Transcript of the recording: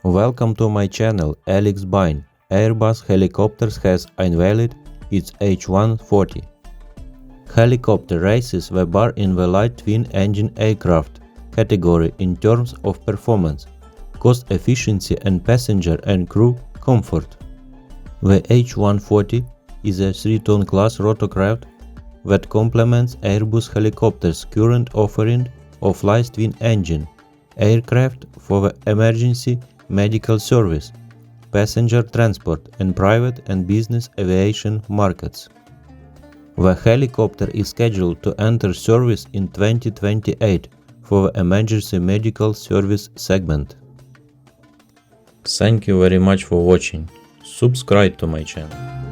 Welcome to my channel Alex Bine. Airbus Helicopters has unveiled its H140. Helicopter raises the bar in the light twin-engine aircraft category in terms of performance, cost efficiency and passenger and crew comfort. The H140 is a 3-ton class rotorcraft that complements Airbus Helicopters' current offering of light twin-engine aircraft for the emergency medical service, passenger transport, and private and business aviation markets. The helicopter is scheduled to enter service in 2028 for the emergency medical service segment. Thank you very much for watching. Subscribe to my channel.